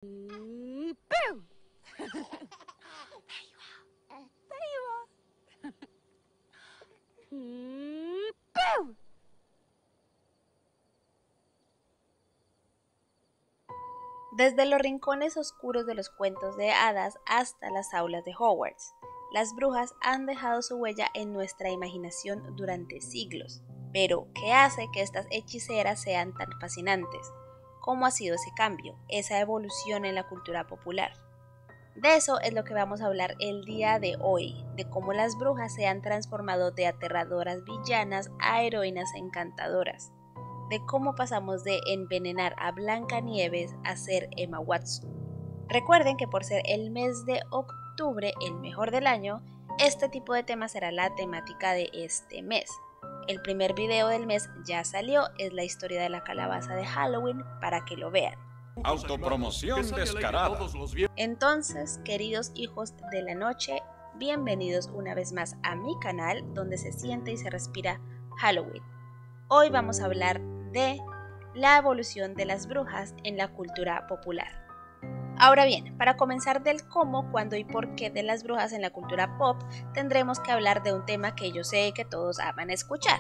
Y ¡piu! Ahí va. Y ¡piu! Desde los rincones oscuros de los cuentos de hadas hasta las aulas de Hogwarts, las brujas han dejado su huella en nuestra imaginación durante siglos. Pero, ¿qué hace que estas hechiceras sean tan fascinantes? ¿Cómo ha sido ese cambio, esa evolución en la cultura popular? De eso es lo que vamos a hablar el día de hoy, de cómo las brujas se han transformado de aterradoras villanas a heroínas encantadoras, de cómo pasamos de envenenar a Blancanieves a ser Emma Watson. Recuerden que por ser el mes de octubre el mejor del año, este tipo de tema será la temática de este mes. El primer video del mes ya salió, es la historia de la calabaza de Halloween para que lo vean. Autopromoción descarada. Entonces, queridos hijos de la noche, bienvenidos una vez más a mi canal donde se siente y se respira Halloween. Hoy vamos a hablar de la evolución de las brujas en la cultura popular. Ahora bien, para comenzar del cómo, cuándo y por qué de las brujas en la cultura pop, tendremos que hablar de un tema que yo sé que todos aman escuchar: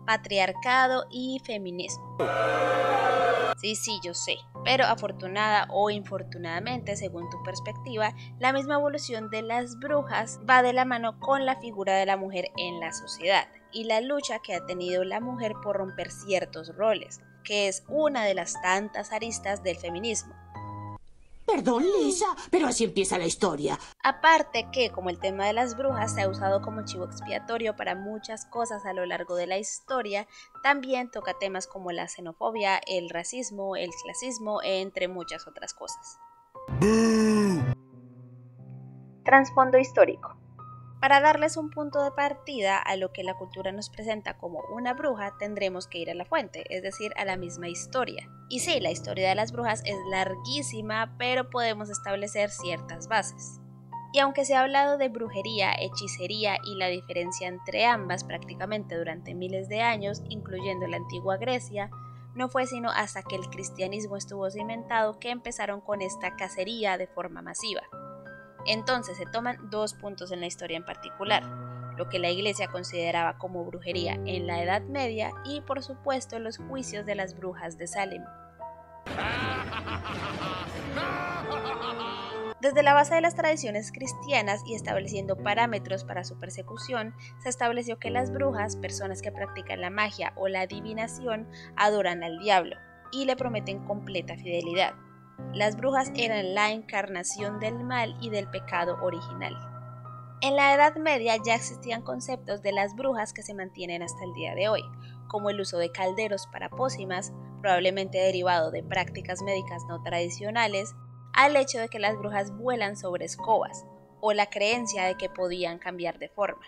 patriarcado y feminismo. Sí, yo sé, pero afortunada o infortunadamente, según tu perspectiva, la misma evolución de las brujas va de la mano con la figura de la mujer en la sociedad y la lucha que ha tenido la mujer por romper ciertos roles, que es una de las tantas aristas del feminismo. Perdón, Lisa, pero así empieza la historia. Aparte que, como el tema de las brujas se ha usado como chivo expiatorio para muchas cosas a lo largo de la historia, también toca temas como la xenofobia, el racismo, el clasismo, entre muchas otras cosas. Trasfondo histórico. Para darles un punto de partida a lo que la cultura nos presenta como una bruja, tendremos que ir a la fuente, es decir, a la misma historia. Y sí, la historia de las brujas es larguísima, pero podemos establecer ciertas bases. Y aunque se ha hablado de brujería, hechicería y la diferencia entre ambas prácticamente durante miles de años, incluyendo la antigua Grecia, no fue sino hasta que el cristianismo estuvo cimentado que empezaron con esta cacería de forma masiva. Entonces se toman dos puntos en la historia en particular: lo que la Iglesia consideraba como brujería en la Edad Media y, por supuesto, los juicios de las brujas de Salem. Desde la base de las tradiciones cristianas y estableciendo parámetros para su persecución, se estableció que las brujas, personas que practican la magia o la adivinación, adoran al diablo y le prometen completa fidelidad. Las brujas eran la encarnación del mal y del pecado original. En la Edad Media ya existían conceptos de las brujas que se mantienen hasta el día de hoy, como el uso de calderos para pócimas, probablemente derivado de prácticas médicas no tradicionales, al hecho de que las brujas vuelan sobre escobas, o la creencia de que podían cambiar de forma.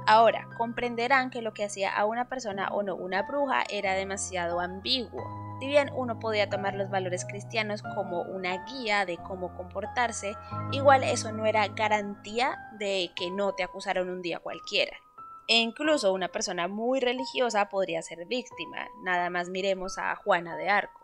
Ahora, comprenderán que lo que hacía a una persona o no una bruja era demasiado ambiguo. Si bien uno podía tomar los valores cristianos como una guía de cómo comportarse, igual eso no era garantía de que no te acusaron un día cualquiera. E incluso una persona muy religiosa podría ser víctima, nada más miremos a Juana de Arco.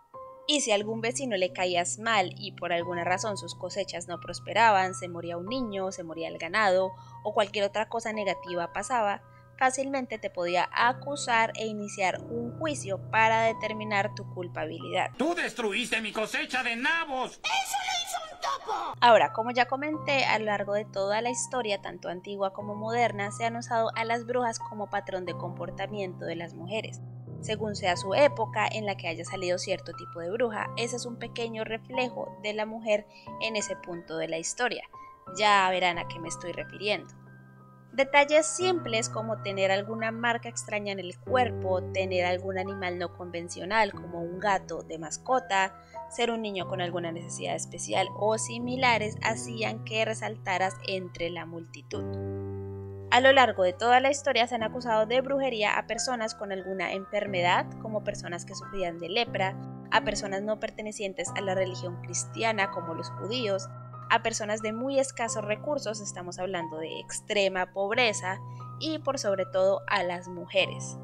Y si a algún vecino le caías mal y por alguna razón sus cosechas no prosperaban, se moría un niño, se moría el ganado o cualquier otra cosa negativa pasaba, fácilmente te podía acusar e iniciar un juicio para determinar tu culpabilidad. ¡Tú destruiste mi cosecha de nabos! Ahora, como ya comenté, a lo largo de toda la historia, tanto antigua como moderna, se han usado a las brujas como patrón de comportamiento de las mujeres. Según sea su época en la que haya salido cierto tipo de bruja, ese es un pequeño reflejo de la mujer en ese punto de la historia. Ya verán a qué me estoy refiriendo. Detalles simples como tener alguna marca extraña en el cuerpo, tener algún animal no convencional como un gato de mascota, ser un niño con alguna necesidad especial o similares hacían que resaltaras entre la multitud. A lo largo de toda la historia se han acusado de brujería a personas con alguna enfermedad, como personas que sufrían de lepra, a personas no pertenecientes a la religión cristiana, como los judíos, a personas de muy escasos recursos, estamos hablando de extrema pobreza, y por sobre todo a las mujeres.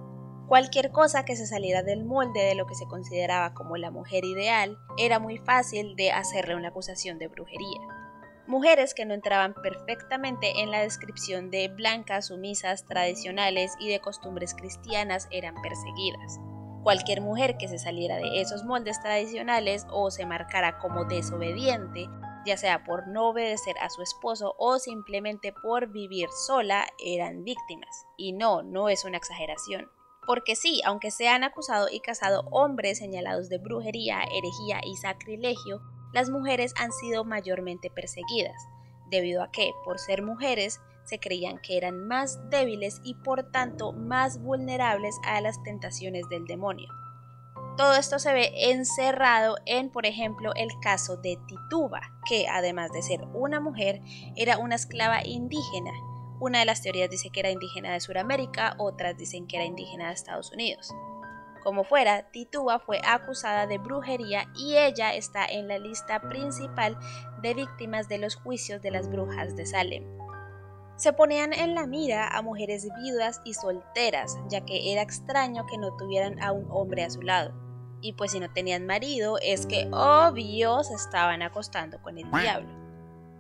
Cualquier cosa que se saliera del molde de lo que se consideraba como la mujer ideal era muy fácil de hacerle una acusación de brujería. Mujeres que no entraban perfectamente en la descripción de blancas, sumisas, tradicionales y de costumbres cristianas eran perseguidas. Cualquier mujer que se saliera de esos moldes tradicionales o se marcara como desobediente, ya sea por no obedecer a su esposo o simplemente por vivir sola, eran víctimas. Y no es una exageración. Porque sí, aunque se han acusado y casado hombres señalados de brujería, herejía y sacrilegio, las mujeres han sido mayormente perseguidas, debido a que, por ser mujeres, se creían que eran más débiles y por tanto más vulnerables a las tentaciones del demonio. Todo esto se ve encerrado en, por ejemplo, el caso de Tituba, que además de ser una mujer, era una esclava indígena. Una de las teorías dice que era indígena de Sudamérica, otras dicen que era indígena de Estados Unidos. Como fuera, Tituba fue acusada de brujería y ella está en la lista principal de víctimas de los juicios de las brujas de Salem. Se ponían en la mira a mujeres viudas y solteras, ya que era extraño que no tuvieran a un hombre a su lado. Y pues si no tenían marido, es que obvio se estaban acostando con el diablo.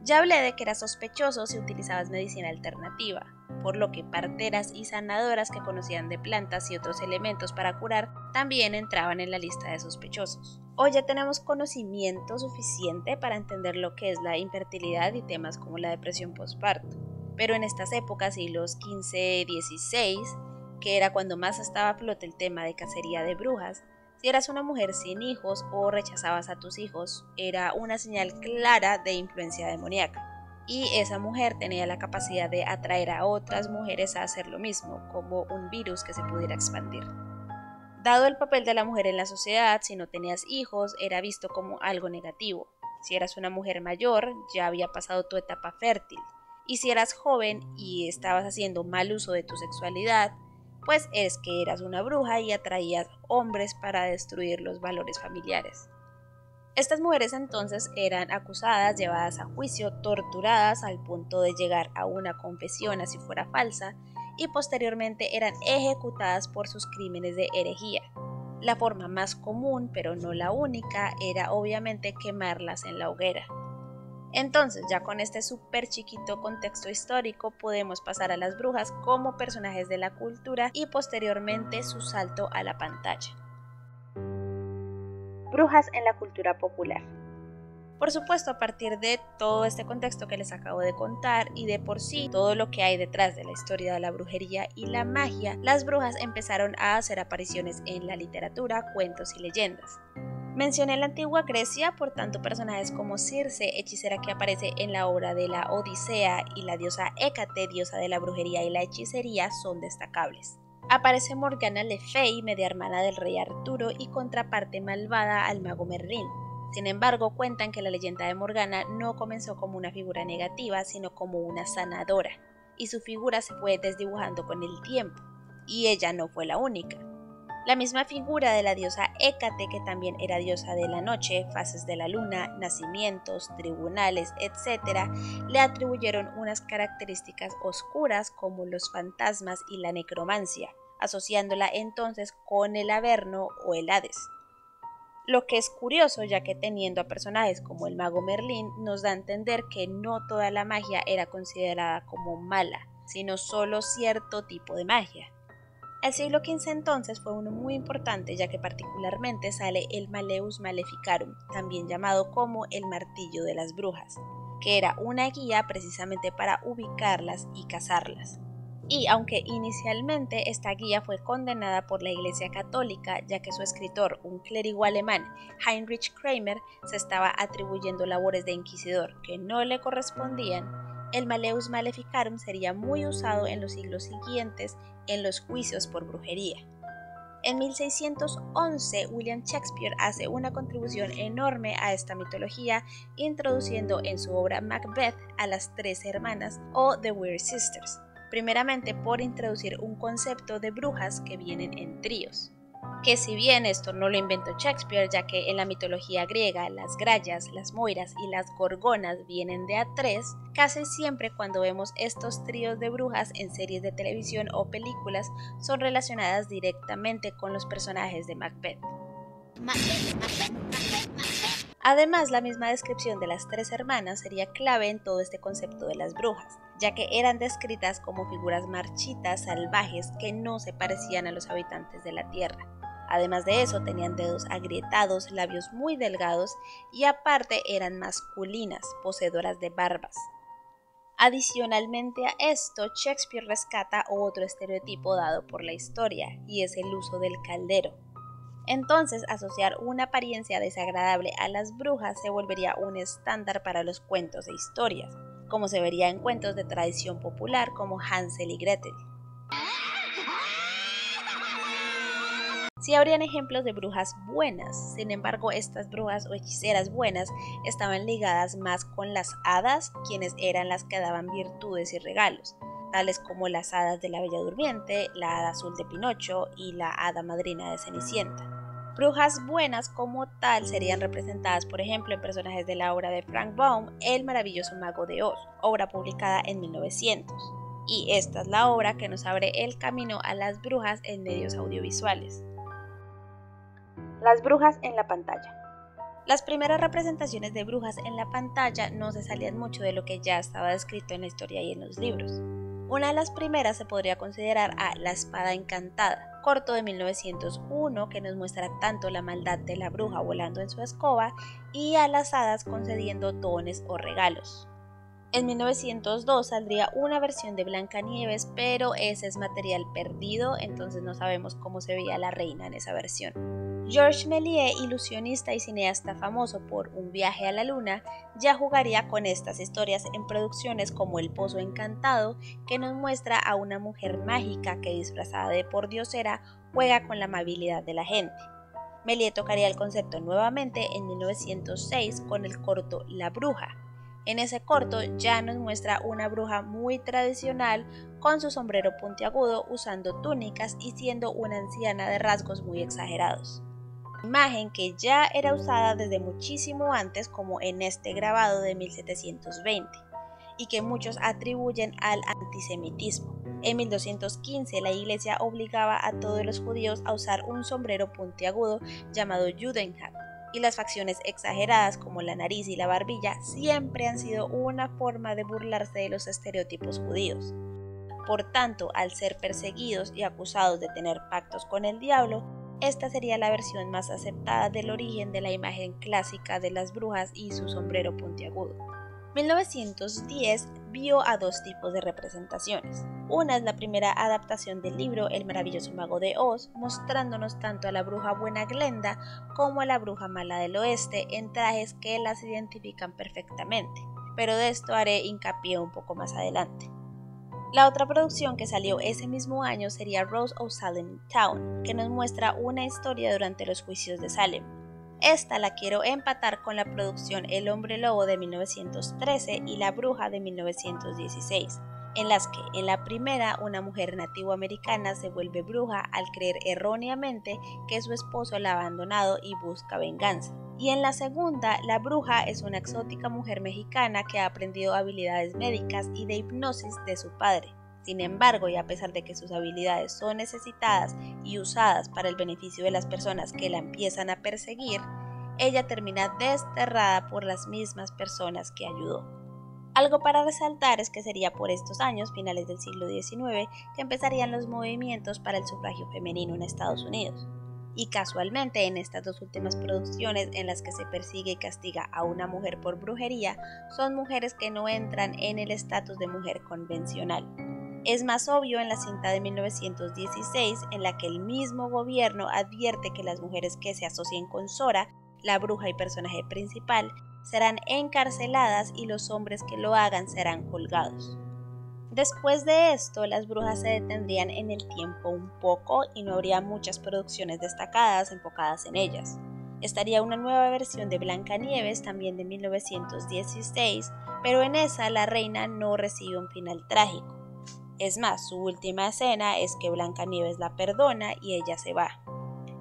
Ya hablé de que era sospechoso si utilizabas medicina alternativa, por lo que parteras y sanadoras que conocían de plantas y otros elementos para curar también entraban en la lista de sospechosos. Hoy ya tenemos conocimiento suficiente para entender lo que es la infertilidad y temas como la depresión postparto, pero en estas épocas, siglos XV, XVI, que era cuando más estaba a flote el tema de cacería de brujas, si eras una mujer sin hijos o rechazabas a tus hijos, era una señal clara de influencia demoníaca. Y esa mujer tenía la capacidad de atraer a otras mujeres a hacer lo mismo, como un virus que se pudiera expandir. Dado el papel de la mujer en la sociedad, si no tenías hijos, era visto como algo negativo. Si eras una mujer mayor, ya había pasado tu etapa fértil. Y si eras joven y estabas haciendo mal uso de tu sexualidad, pues es que eras una bruja y atraías hombres para destruir los valores familiares. Estas mujeres entonces eran acusadas, llevadas a juicio, torturadas al punto de llegar a una confesión así fuera falsa, y posteriormente eran ejecutadas por sus crímenes de herejía. La forma más común, pero no la única, era obviamente quemarlas en la hoguera. Entonces, ya con este súper chiquito contexto histórico, podemos pasar a las brujas como personajes de la cultura y posteriormente su salto a la pantalla. Brujas en la cultura popular. Por supuesto, a partir de todo este contexto que les acabo de contar y de por sí todo lo que hay detrás de la historia de la brujería y la magia, las brujas empezaron a hacer apariciones en la literatura, cuentos y leyendas. Mencioné la antigua Grecia, por tanto personajes como Circe, hechicera que aparece en la obra de la Odisea, y la diosa Hécate, diosa de la brujería y la hechicería, son destacables. Aparece Morgana Le Fay, media hermana del rey Arturo y contraparte malvada al mago Merlín. Sin embargo, cuentan que la leyenda de Morgana no comenzó como una figura negativa, sino como una sanadora, y su figura se fue desdibujando con el tiempo, y ella no fue la única. La misma figura de la diosa Hécate, que también era diosa de la noche, fases de la luna, nacimientos, tribunales, etc., le atribuyeron unas características oscuras como los fantasmas y la necromancia, asociándola entonces con el Averno o el Hades. Lo que es curioso, ya que teniendo a personajes como el mago Merlín, nos da a entender que no toda la magia era considerada como mala, sino solo cierto tipo de magia. El siglo XV entonces fue uno muy importante, ya que particularmente sale el Malleus Maleficarum, también llamado como el martillo de las brujas, que era una guía precisamente para ubicarlas y cazarlas. Y aunque inicialmente esta guía fue condenada por la Iglesia Católica, ya que su escritor, un clérigo alemán, Heinrich Kramer, se estaba atribuyendo labores de inquisidor que no le correspondían, el Malleus Maleficarum sería muy usado en los siglos siguientes en los juicios por brujería. En 1611, William Shakespeare hace una contribución enorme a esta mitología, introduciendo en su obra Macbeth a las tres hermanas o The Weird Sisters, primeramente por introducir un concepto de brujas que vienen en tríos. que si bien esto no lo inventó Shakespeare, ya que en la mitología griega las grallas, las moiras y las gorgonas vienen de A3, casi siempre cuando vemos estos tríos de brujas en series de televisión o películas son relacionadas directamente con los personajes de Macbeth. Además, la misma descripción de las tres hermanas sería clave en todo este concepto de las brujas, ya que eran descritas como figuras marchitas, salvajes, que no se parecían a los habitantes de la tierra. Además de eso, tenían dedos agrietados, labios muy delgados y aparte eran masculinas, poseedoras de barbas. Adicionalmente a esto, Shakespeare rescata otro estereotipo dado por la historia, y es el uso del caldero. Entonces, asociar una apariencia desagradable a las brujas se volvería un estándar para los cuentos e historias, como se vería en cuentos de tradición popular como Hansel y Gretel. Sí habrían ejemplos de brujas buenas, sin embargo estas brujas o hechiceras buenas estaban ligadas más con las hadas, quienes eran las que daban virtudes y regalos, tales como las hadas de la Bella Durmiente, la hada azul de Pinocho y la hada madrina de Cenicienta. Brujas buenas como tal serían representadas por ejemplo en personajes de la obra de Frank Baum, El maravilloso mago de Oz, obra publicada en 1900. Y esta es la obra que nos abre el camino a las brujas en medios audiovisuales. Las brujas en la pantalla. Las primeras representaciones de brujas en la pantalla no se salían mucho de lo que ya estaba descrito en la historia y en los libros. Una de las primeras se podría considerar a La espada encantada, corto de 1901 que nos muestra tanto la maldad de la bruja volando en su escoba y a las hadas concediendo dones o regalos. En 1902 saldría una versión de Blancanieves, pero ese es material perdido, entonces no sabemos cómo se veía la reina en esa versión. Georges Méliès, ilusionista y cineasta famoso por Un viaje a la luna, ya jugaría con estas historias en producciones como El pozo encantado, que nos muestra a una mujer mágica que disfrazada de pordiosera juega con la amabilidad de la gente. Méliès tocaría el concepto nuevamente en 1906 con el corto La bruja. En ese corto ya nos muestra una bruja muy tradicional con su sombrero puntiagudo, usando túnicas y siendo una anciana de rasgos muy exagerados. Imagen que ya era usada desde muchísimo antes, como en este grabado de 1720, y que muchos atribuyen al antisemitismo. En 1215 la iglesia obligaba a todos los judíos a usar un sombrero puntiagudo llamado Judenhut, y las facciones exageradas como la nariz y la barbilla siempre han sido una forma de burlarse de los estereotipos judíos. Por tanto, al ser perseguidos y acusados de tener pactos con el diablo, esta sería la versión más aceptada del origen de la imagen clásica de las brujas y su sombrero puntiagudo. 1910 vio a dos tipos de representaciones. Una es la primera adaptación del libro El maravilloso mago de Oz, mostrándonos tanto a la bruja buena Glenda como a la bruja mala del oeste en trajes que las identifican perfectamente, pero de esto haré hincapié un poco más adelante. La otra producción que salió ese mismo año sería Rose of Salem Town, que nos muestra una historia durante los juicios de Salem. Esta la quiero empatar con la producción El hombre lobo de 1913 y La bruja de 1916, en las que en la primera una mujer nativoamericana se vuelve bruja al creer erróneamente que su esposo la ha abandonado y busca venganza. Y en la segunda, la bruja es una exótica mujer mexicana que ha aprendido habilidades médicas y de hipnosis de su padre. Sin embargo, y a pesar de que sus habilidades son necesitadas y usadas para el beneficio de las personas que la empiezan a perseguir, ella termina desterrada por las mismas personas que ayudó. Algo para resaltar es que sería por estos años, finales del siglo XIX, que empezarían los movimientos para el sufragio femenino en Estados Unidos. Y casualmente en estas dos últimas producciones en las que se persigue y castiga a una mujer por brujería, son mujeres que no entran en el estatus de mujer convencional. Es más obvio en la cinta de 1916, en la que el mismo gobierno advierte que las mujeres que se asocien con Zora, la bruja y personaje principal, serán encarceladas y los hombres que lo hagan serán colgados. Después de esto, las brujas se detendrían en el tiempo un poco y no habría muchas producciones destacadas enfocadas en ellas. Estaría una nueva versión de Blancanieves, también de 1916, pero en esa la reina no recibe un final trágico. Es más, su última escena es que Blancanieves la perdona y ella se va.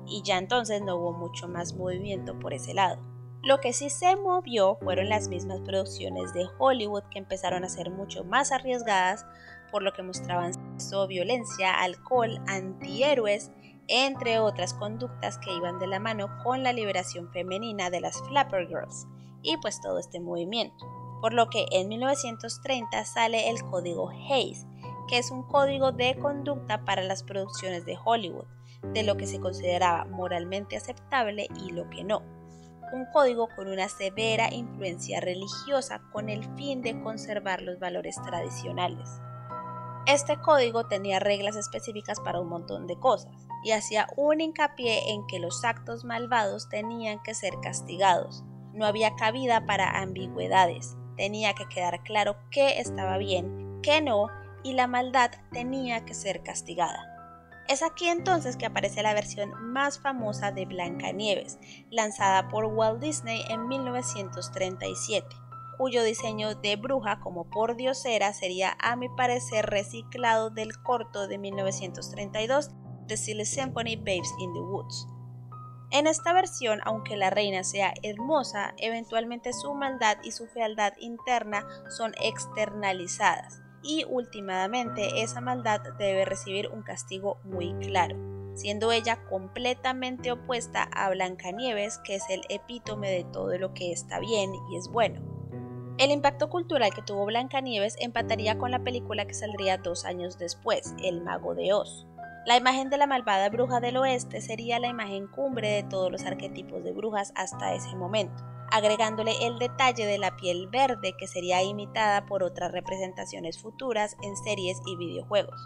y ya entonces no hubo mucho más movimiento por ese lado. Lo que sí se movió fueron las mismas producciones de Hollywood, que empezaron a ser mucho más arriesgadas, por lo que mostraban sexo, violencia, alcohol, antihéroes, entre otras conductas que iban de la mano con la liberación femenina de las Flapper Girls y pues todo este movimiento. Por lo que en 1930 sale el Código Hays, que es un código de conducta para las producciones de Hollywood, de lo que se consideraba moralmente aceptable y lo que no. Un código con una severa influencia religiosa con el fin de conservar los valores tradicionales. Este código tenía reglas específicas para un montón de cosas y hacía un hincapié en que los actos malvados tenían que ser castigados. No había cabida para ambigüedades, tenía que quedar claro qué estaba bien, qué no, y la maldad tenía que ser castigada. Es aquí entonces que aparece la versión más famosa de Blancanieves, lanzada por Walt Disney en 1937, cuyo diseño de bruja como pordiosera sería a mi parecer reciclado del corto de 1932 The Silly Symphony Babes in the Woods. En esta versión, aunque la reina sea hermosa, eventualmente su maldad y su fealdad interna son externalizadas, y últimamente esa maldad debe recibir un castigo muy claro, siendo ella completamente opuesta a Blancanieves, que es el epítome de todo lo que está bien y es bueno. El impacto cultural que tuvo Blancanieves empataría con la película que saldría 2 años después, El Mago de Oz. La imagen de la malvada bruja del oeste sería la imagen cumbre de todos los arquetipos de brujas hasta ese momento, agregándole el detalle de la piel verde que sería imitada por otras representaciones futuras en series y videojuegos.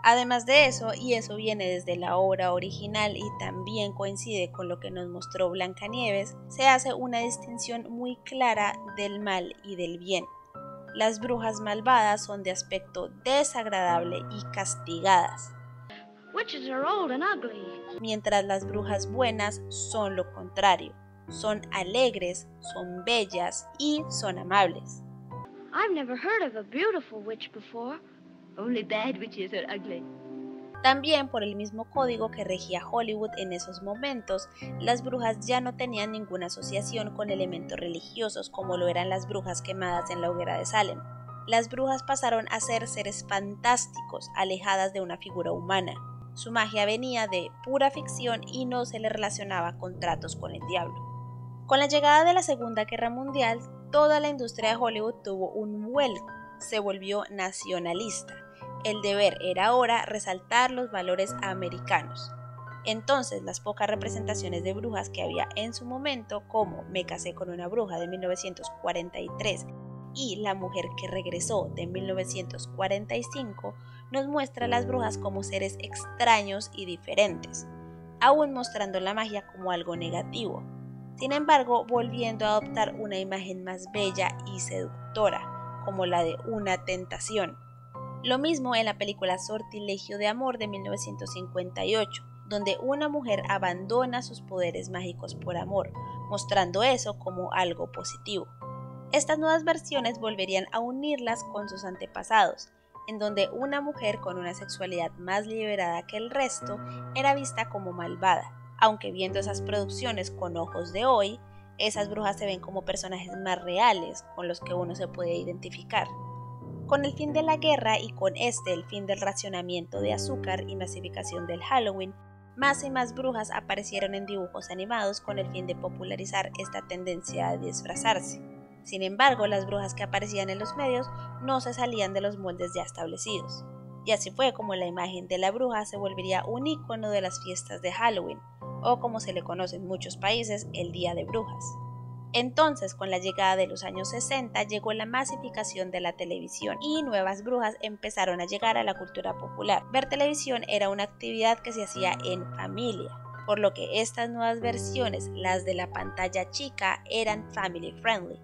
Además de eso, y eso viene desde la obra original y también coincide con lo que nos mostró Blancanieves, se hace una distinción muy clara del mal y del bien. Las brujas malvadas son de aspecto desagradable y castigadas, Witches are old and ugly. mientras las brujas buenas son lo contrario, son alegres, son bellas y son amables. I've never heard of a beautiful witch before. Only bad witches are ugly. También por el mismo código que regía Hollywood en esos momentos, las brujas ya no tenían ninguna asociación con elementos religiosos como lo eran las brujas quemadas en la hoguera de Salem. Las brujas pasaron a ser seres fantásticos, alejadas de una figura humana. Su magia venía de pura ficción y no se le relacionaba con tratos con el diablo. Con la llegada de la Segunda Guerra Mundial, toda la industria de Hollywood tuvo un vuelco, se volvió nacionalista. El deber era ahora resaltar los valores americanos. Entonces, las pocas representaciones de brujas que había en su momento, como Me casé con una bruja de 1943 y La mujer que regresó de 1945, nos muestra a las brujas como seres extraños y diferentes, aún mostrando la magia como algo negativo. Sin embargo, volviendo a adoptar una imagen más bella y seductora, como la de una tentación. Lo mismo en la película Sortilegio de Amor de 1958, donde una mujer abandona sus poderes mágicos por amor, mostrando eso como algo positivo. Estas nuevas versiones volverían a unirlas con sus antepasados, en donde una mujer con una sexualidad más liberada que el resto era vista como malvada, aunque viendo esas producciones con ojos de hoy, esas brujas se ven como personajes más reales con los que uno se puede identificar. Con el fin de la guerra y con el fin del racionamiento de azúcar y masificación del Halloween, más y más brujas aparecieron en dibujos animados con el fin de popularizar esta tendencia a disfrazarse. Sin embargo, las brujas que aparecían en los medios no se salían de los moldes ya establecidos. Y así fue como la imagen de la bruja se volvería un icono de las fiestas de Halloween, o como se le conoce en muchos países, el Día de Brujas. Entonces, con la llegada de los años 60, llegó la masificación de la televisión y nuevas brujas empezaron a llegar a la cultura popular. Ver televisión era una actividad que se hacía en familia, por lo que estas nuevas versiones, las de la pantalla chica, eran family friendly.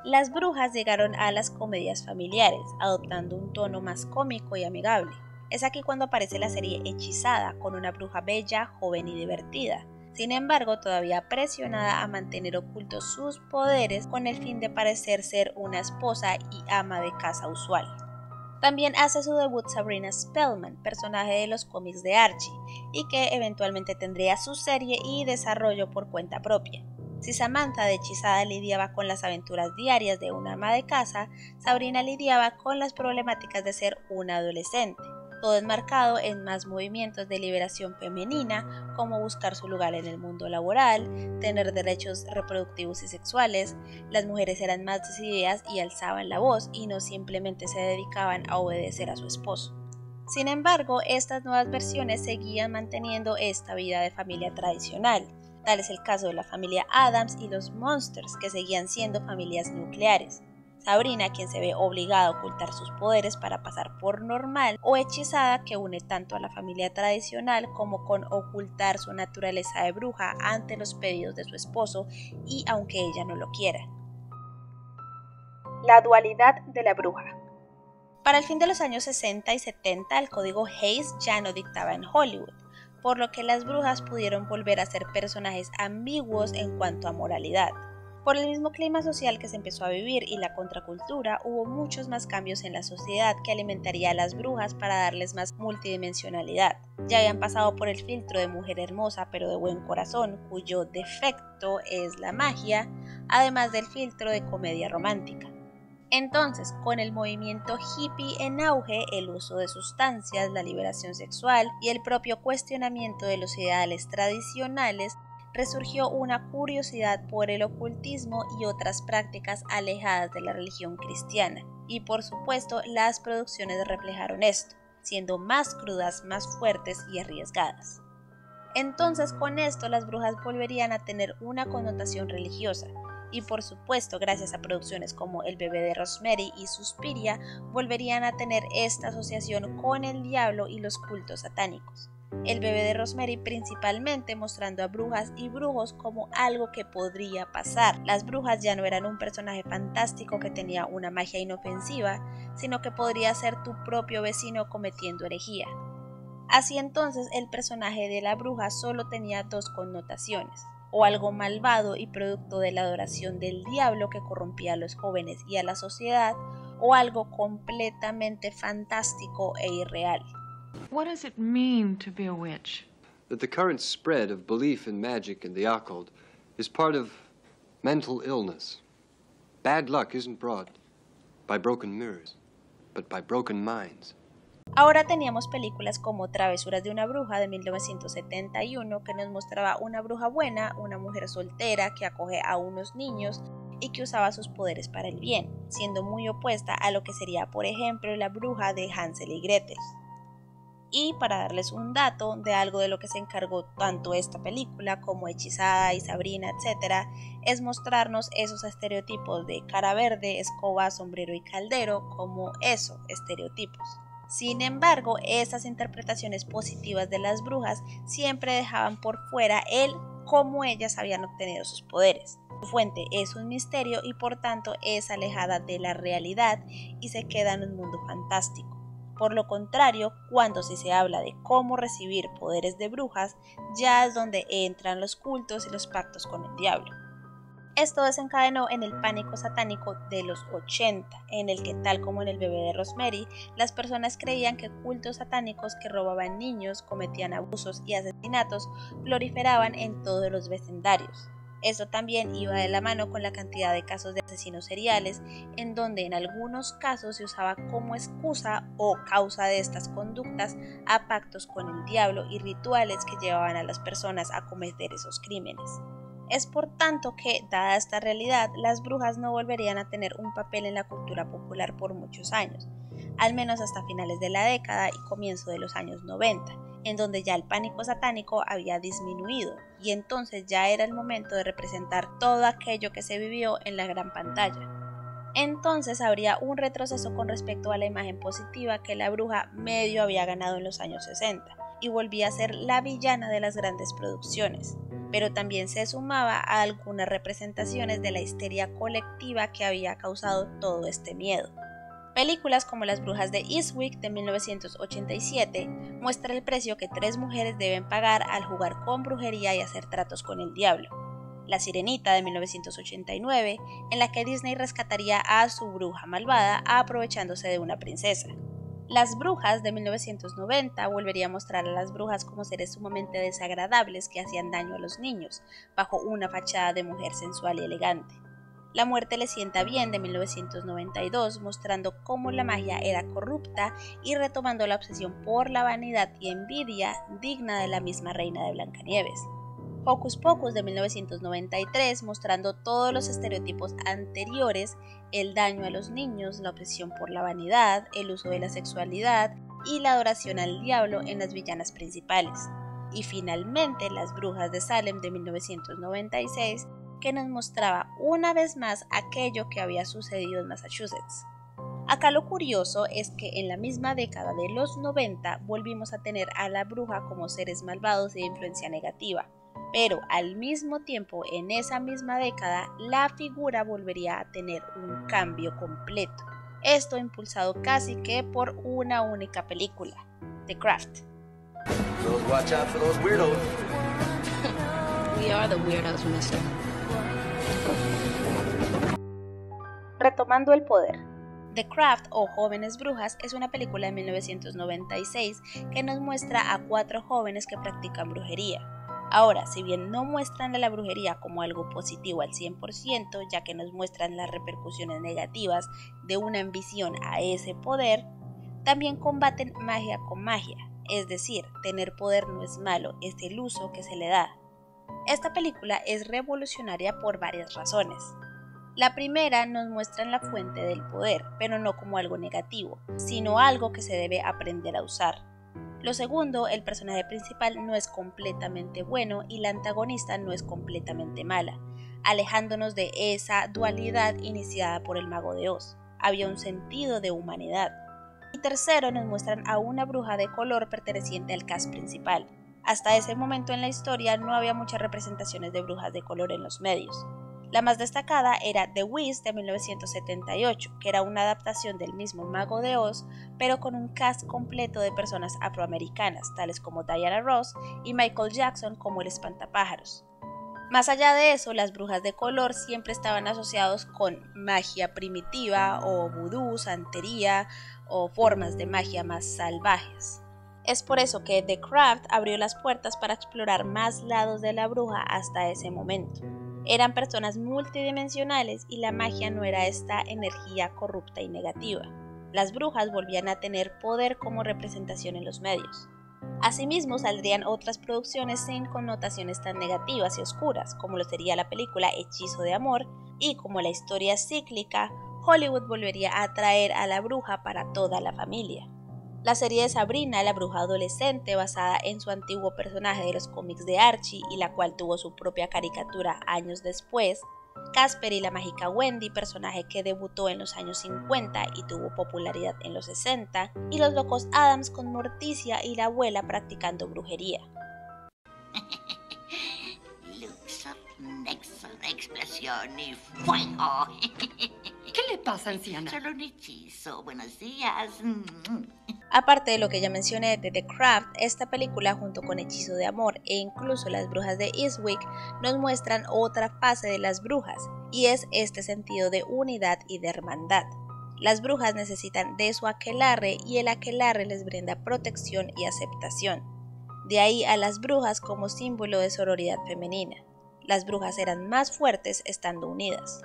Las brujas llegaron a las comedias familiares, adoptando un tono más cómico y amigable. Es aquí cuando aparece la serie Hechizada, con una bruja bella, joven y divertida. Sin embargo, todavía presionada a mantener ocultos sus poderes con el fin de parecer ser una esposa y ama de casa usual. También hace su debut Sabrina Spellman, personaje de los cómics de Archie, y que eventualmente tendría su serie y desarrollo por cuenta propia. Si Samantha de Hechizada lidiaba con las aventuras diarias de una ama de casa, Sabrina lidiaba con las problemáticas de ser una adolescente, todo enmarcado en más movimientos de liberación femenina, como buscar su lugar en el mundo laboral, tener derechos reproductivos y sexuales. Las mujeres eran más decididas y alzaban la voz y no simplemente se dedicaban a obedecer a su esposo. Sin embargo, estas nuevas versiones seguían manteniendo esta vida de familia tradicional. Tal es el caso de la familia Addams y los Munsters, que seguían siendo familias nucleares. Sabrina, quien se ve obligada a ocultar sus poderes para pasar por normal, o Hechizada, que une tanto a la familia tradicional como con ocultar su naturaleza de bruja ante los pedidos de su esposo y aunque ella no lo quiera. La dualidad de la bruja. Para el fin de los años 60 y 70, el código Hays ya no dictaba en Hollywood, por lo que las brujas pudieron volver a ser personajes ambiguos en cuanto a moralidad. Por el mismo clima social que se empezó a vivir y la contracultura, hubo muchos más cambios en la sociedad que alimentaría a las brujas para darles más multidimensionalidad. Ya habían pasado por el filtro de mujer hermosa pero de buen corazón, cuyo defecto es la magia, además del filtro de comedia romántica. Entonces, con el movimiento hippie en auge, el uso de sustancias, la liberación sexual y el propio cuestionamiento de los ideales tradicionales, resurgió una curiosidad por el ocultismo y otras prácticas alejadas de la religión cristiana, y por supuesto las producciones reflejaron esto, siendo más crudas, más fuertes y arriesgadas. Entonces con esto las brujas volverían a tener una connotación religiosa, y por supuesto gracias a producciones como El bebé de Rosemary y Suspiria volverían a tener esta asociación con el diablo y los cultos satánicos. El bebé de Rosemary principalmente mostrando a brujas y brujos como algo que podría pasar. Las brujas ya no eran un personaje fantástico que tenía una magia inofensiva, sino que podría ser tu propio vecino cometiendo herejía. Así entonces el personaje de la bruja solo tenía dos connotaciones, o algo malvado y producto de la adoración del diablo que corrompía a los jóvenes y a la sociedad, o algo completamente fantástico e irreal. What does it mean to be a witch? That the current spread of belief in magic and the occult is part of mental illness. Bad luck isn't brought by broken mirrors, but by broken minds. Ahora teníamos películas como Travesuras de una bruja de 1971 que nos mostraba una bruja buena, una mujer soltera que acoge a unos niños y que usaba sus poderes para el bien, siendo muy opuesta a lo que sería por ejemplo la bruja de Hansel y Gretel. Y para darles un dato de algo de lo que se encargó tanto esta película como Hechizada y Sabrina, etc., es mostrarnos esos estereotipos de cara verde, escoba, sombrero y caldero como eso, estereotipos. Sin embargo, estas interpretaciones positivas de las brujas siempre dejaban por fuera el cómo ellas habían obtenido sus poderes. Su fuente es un misterio y por tanto es alejada de la realidad y se queda en un mundo fantástico. Por lo contrario, cuando sí se habla de cómo recibir poderes de brujas, ya es donde entran los cultos y los pactos con el diablo. Esto desencadenó en el pánico satánico de los 80, en el que, tal como en El bebé de Rosemary, las personas creían que cultos satánicos que robaban niños, cometían abusos y asesinatos proliferaban en todos los vecindarios. Esto también iba de la mano con la cantidad de casos de asesinos seriales, en donde en algunos casos se usaba como excusa o causa de estas conductas a pactos con el diablo y rituales que llevaban a las personas a cometer esos crímenes. Es por tanto que, dada esta realidad, las brujas no volverían a tener un papel en la cultura popular por muchos años, al menos hasta finales de la década y comienzo de los años 90, en donde ya el pánico satánico había disminuido y entonces ya era el momento de representar todo aquello que se vivió en la gran pantalla. Entonces habría un retroceso con respecto a la imagen positiva que la bruja medio había ganado en los años 60 y volvía a ser la villana de las grandes producciones, pero también se sumaba a algunas representaciones de la histeria colectiva que había causado todo este miedo. Películas como Las brujas de Eastwick de 1987 muestra el precio que 3 mujeres deben pagar al jugar con brujería y hacer tratos con el diablo. La Sirenita de 1989, en la que Disney rescataría a su bruja malvada aprovechándose de una princesa. Las Brujas de 1990 volvería a mostrar a las brujas como seres sumamente desagradables que hacían daño a los niños, bajo una fachada de mujer sensual y elegante. La muerte le sienta bien de 1992, mostrando cómo la magia era corrupta y retomando la obsesión por la vanidad y envidia digna de la misma reina de Blancanieves. Hocus Pocus de 1993, mostrando todos los estereotipos anteriores, el daño a los niños, la obsesión por la vanidad, el uso de la sexualidad y la adoración al diablo en las villanas principales. Y finalmente Las Brujas de Salem de 1996, que nos mostraba una vez más aquello que había sucedido en Massachusetts. Acá lo curioso es que en la misma década de los 90 volvimos a tener a la bruja como seres malvados y de influencia negativa, pero al mismo tiempo en esa misma década la figura volvería a tener un cambio completo, esto impulsado casi que por una única película, The Craft. Watch out for those weirdos. We are the weirdos, mister. Retomando el poder. The Craft o Jóvenes Brujas es una película de 1996 que nos muestra a 4 jóvenes que practican brujería. Ahora, si bien no muestran a la brujería como algo positivo al 100%, ya que nos muestran las repercusiones negativas de una ambición a ese poder, también combaten magia con magia, es decir, tener poder no es malo, es el uso que se le da. Esta película es revolucionaria por varias razones. La primera nos muestra la fuente del poder, pero no como algo negativo, sino algo que se debe aprender a usar. Lo segundo, el personaje principal no es completamente bueno y la antagonista no es completamente mala, alejándonos de esa dualidad iniciada por el Mago de Oz. Había un sentido de humanidad. Y tercero, nos muestran a una bruja de color perteneciente al cast principal. Hasta ese momento en la historia no había muchas representaciones de brujas de color en los medios. La más destacada era The Wiz de 1978, que era una adaptación del mismo Mago de Oz, pero con un cast completo de personas afroamericanas, tales como Diana Ross y Michael Jackson como el espantapájaros. Más allá de eso, las brujas de color siempre estaban asociados con magia primitiva o vudú, santería o formas de magia más salvajes. Es por eso que The Craft abrió las puertas para explorar más lados de la bruja hasta ese momento. Eran personas multidimensionales y la magia no era esta energía corrupta y negativa. Las brujas volvían a tener poder como representación en los medios. Asimismo, saldrían otras producciones sin connotaciones tan negativas y oscuras, como lo sería la película Hechizo de Amor, y como la historia cíclica, Hollywood volvería a atraer a la bruja para toda la familia. La serie de Sabrina, la bruja adolescente, basada en su antiguo personaje de los cómics de Archie y la cual tuvo su propia caricatura años después, Casper y la mágica Wendy, personaje que debutó en los años 50 y tuvo popularidad en los 60, y Los Locos Adams con Morticia y la abuela practicando brujería. Luxor, nexo, explosión y fuego. ¿Qué le pasa, anciana? Solo un hechizo. Buenos días. Aparte de lo que ya mencioné de The Craft, esta película junto con Hechizo de Amor e incluso Las Brujas de Eastwick nos muestran otra fase de las brujas, y es este sentido de unidad y de hermandad. Las brujas necesitan de su aquelarre y el aquelarre les brinda protección y aceptación. De ahí a las brujas como símbolo de sororidad femenina. Las brujas eran más fuertes estando unidas.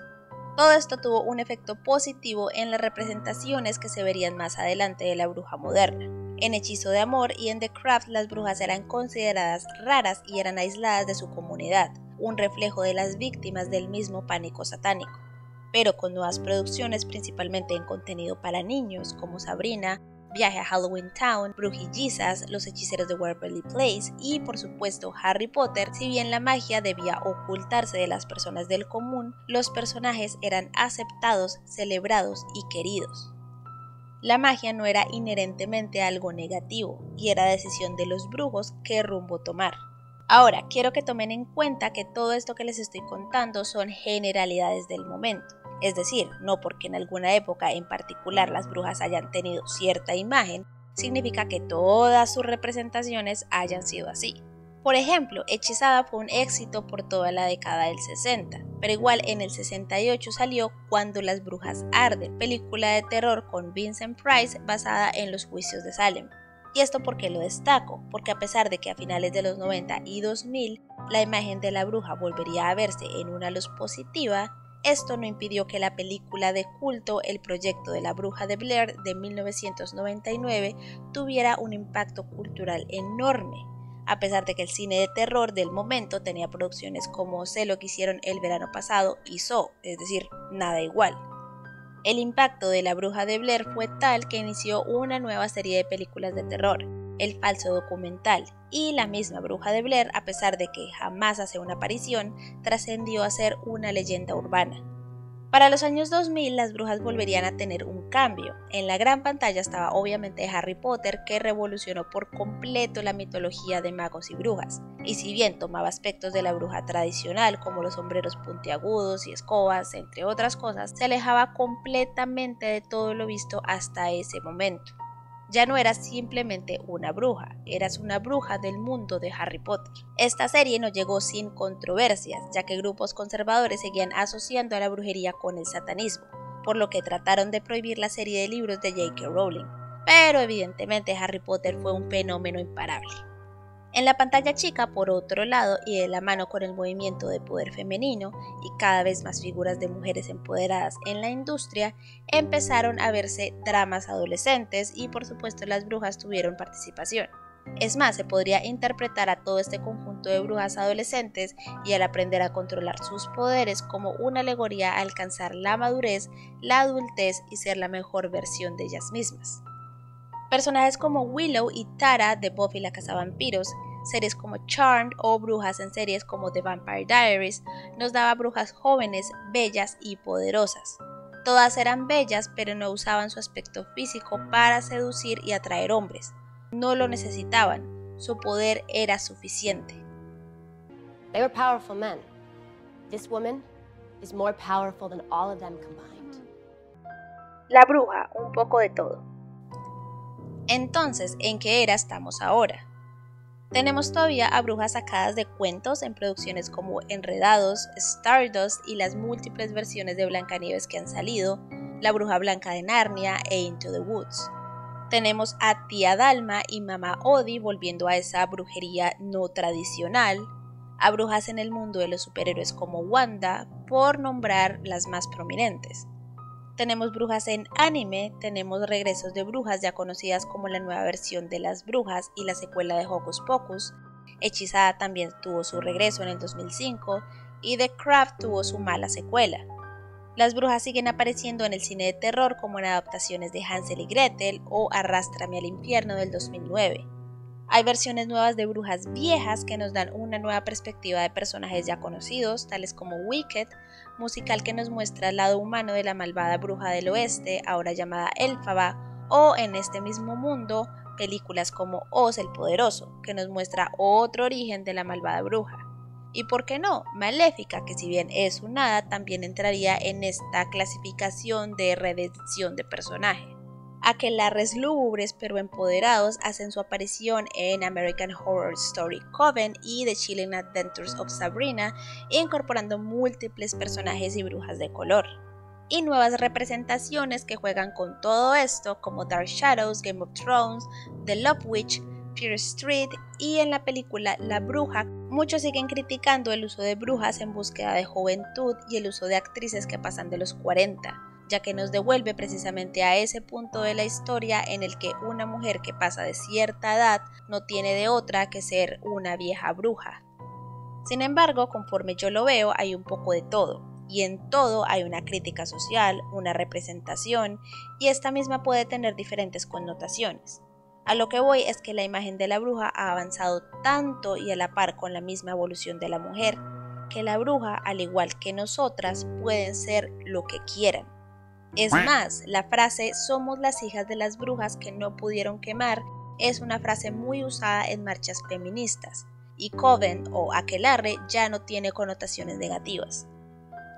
Todo esto tuvo un efecto positivo en las representaciones que se verían más adelante de la bruja moderna. En Hechizo de Amor y en The Craft las brujas eran consideradas raras y eran aisladas de su comunidad, un reflejo de las víctimas del mismo pánico satánico. Pero con nuevas producciones principalmente en contenido para niños como Sabrina, Viaje a Halloween Town, Brujillizas, Los Hechiceros de Waverly Place y por supuesto Harry Potter, si bien la magia debía ocultarse de las personas del común, los personajes eran aceptados, celebrados y queridos. La magia no era inherentemente algo negativo y era decisión de los brujos qué rumbo tomar. Ahora, quiero que tomen en cuenta que todo esto que les estoy contando son generalidades del momento. Es decir, no porque en alguna época en particular las brujas hayan tenido cierta imagen, significa que todas sus representaciones hayan sido así. Por ejemplo, Hechizada fue un éxito por toda la década del 60, pero igual en el 68 salió Cuando las brujas arden, película de terror con Vincent Price basada en los juicios de Salem. ¿Y esto por qué lo destaco? Porque a pesar de que a finales de los 90 y 2000 la imagen de la bruja volvería a verse en una luz positiva, esto no impidió que la película de culto El proyecto de la bruja de Blair de 1999 tuviera un impacto cultural enorme, a pesar de que el cine de terror del momento tenía producciones como Sé lo que hicieron el verano pasado y Saw, es decir, nada igual. El impacto de La bruja de Blair fue tal que inició una nueva serie de películas de terror, El falso documental, y la misma bruja de Blair, a pesar de que jamás hace una aparición, trascendió a ser una leyenda urbana. Para los años 2000 las brujas volverían a tener un cambio. En la gran pantalla estaba obviamente Harry Potter, que revolucionó por completo la mitología de magos y brujas, y si bien tomaba aspectos de la bruja tradicional como los sombreros puntiagudos y escobas, entre otras cosas, se alejaba completamente de todo lo visto hasta ese momento. Ya no eras simplemente una bruja, eras una bruja del mundo de Harry Potter. Esta serie no llegó sin controversias, ya que grupos conservadores seguían asociando a la brujería con el satanismo, por lo que trataron de prohibir la serie de libros de J.K. Rowling. Pero evidentemente Harry Potter fue un fenómeno imparable. En la pantalla chica, por otro lado, y de la mano con el movimiento de poder femenino y cada vez más figuras de mujeres empoderadas en la industria, empezaron a verse dramas adolescentes y por supuesto las brujas tuvieron participación. Es más, se podría interpretar a todo este conjunto de brujas adolescentes y al aprender a controlar sus poderes como una alegoría a alcanzar la madurez, la adultez y ser la mejor versión de ellas mismas. Personajes como Willow y Tara de Buffy la cazavampiros, series como Charmed o brujas en series como The Vampire Diaries, nos daba brujas jóvenes, bellas y poderosas. Todas eran bellas, pero no usaban su aspecto físico para seducir y atraer hombres. No lo necesitaban, su poder era suficiente. They were powerful men. This woman is more powerful than all of them combined. La bruja, un poco de todo. Entonces, ¿en qué era estamos ahora? Tenemos todavía a brujas sacadas de cuentos en producciones como Enredados, Stardust y las múltiples versiones de Blancanieves que han salido, La bruja blanca de Narnia e Into the Woods. Tenemos a Tía Dalma y Mamá Odie volviendo a esa brujería no tradicional, a brujas en el mundo de los superhéroes como Wanda, por nombrar las más prominentes. Tenemos brujas en anime, tenemos regresos de brujas ya conocidas como la nueva versión de Las Brujas y la secuela de Hocus Pocus. Hechizada también tuvo su regreso en el 2005 y The Craft tuvo su mala secuela. Las brujas siguen apareciendo en el cine de terror como en adaptaciones de Hansel y Gretel o Arrástrame al infierno del 2009. Hay versiones nuevas de brujas viejas que nos dan una nueva perspectiva de personajes ya conocidos, tales como Wicked, musical que nos muestra el lado humano de la malvada bruja del oeste, ahora llamada Elphaba, o en este mismo mundo, películas como Oz el Poderoso, que nos muestra otro origen de la malvada bruja. Y por qué no, Maléfica, que si bien es un hada, también entraría en esta clasificación de redención de personaje. Aquelarres lúgubres pero empoderados hacen su aparición en American Horror Story Coven y The Chilling Adventures of Sabrina, incorporando múltiples personajes y brujas de color. Y nuevas representaciones que juegan con todo esto, como Dark Shadows, Game of Thrones, The Love Witch, Fear Street y en la película La Bruja. Muchos siguen criticando el uso de brujas en búsqueda de juventud y el uso de actrices que pasan de los 40. Ya que nos devuelve precisamente a ese punto de la historia en el que una mujer que pasa de cierta edad no tiene de otra que ser una vieja bruja. Sin embargo, conforme yo lo veo, hay un poco de todo, y en todo hay una crítica social, una representación, y esta misma puede tener diferentes connotaciones. A lo que voy es que la imagen de la bruja ha avanzado tanto y a la par con la misma evolución de la mujer, que la bruja, al igual que nosotras, pueden ser lo que quieran. Es más, la frase "somos las hijas de las brujas que no pudieron quemar" es una frase muy usada en marchas feministas, y coven o aquelarre ya no tiene connotaciones negativas.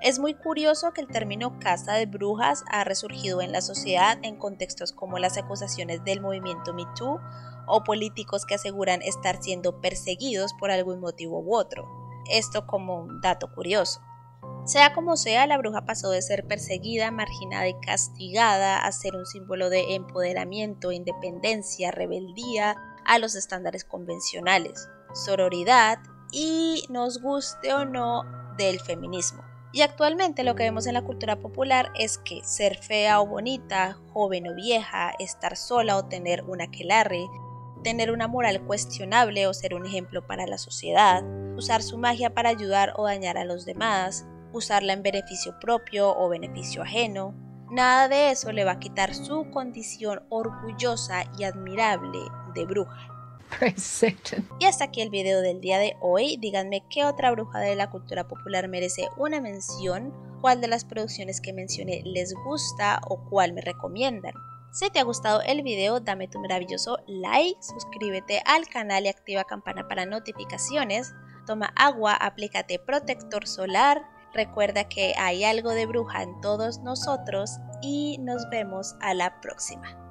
Es muy curioso que el término "casa de brujas" ha resurgido en la sociedad en contextos como las acusaciones del movimiento Me Too o políticos que aseguran estar siendo perseguidos por algún motivo u otro. Esto como un dato curioso. Sea como sea, la bruja pasó de ser perseguida, marginada y castigada a ser un símbolo de empoderamiento, independencia, rebeldía a los estándares convencionales, sororidad y, nos guste o no, del feminismo. Y actualmente lo que vemos en la cultura popular es que ser fea o bonita, joven o vieja, estar sola o tener un aquelarre, tener una moral cuestionable o ser un ejemplo para la sociedad, usar su magia para ayudar o dañar a los demás, usarla en beneficio propio o beneficio ajeno, nada de eso le va a quitar su condición orgullosa y admirable de bruja. Y hasta aquí el video del día de hoy. Díganme qué otra bruja de la cultura popular merece una mención, cuál de las producciones que mencioné les gusta o cuál me recomiendan. Si te ha gustado el video, dame tu maravilloso like, suscríbete al canal y activa campana para notificaciones. Toma agua, aplícate protector solar. Recuerda que hay algo de bruja en todos nosotros y nos vemos a la próxima.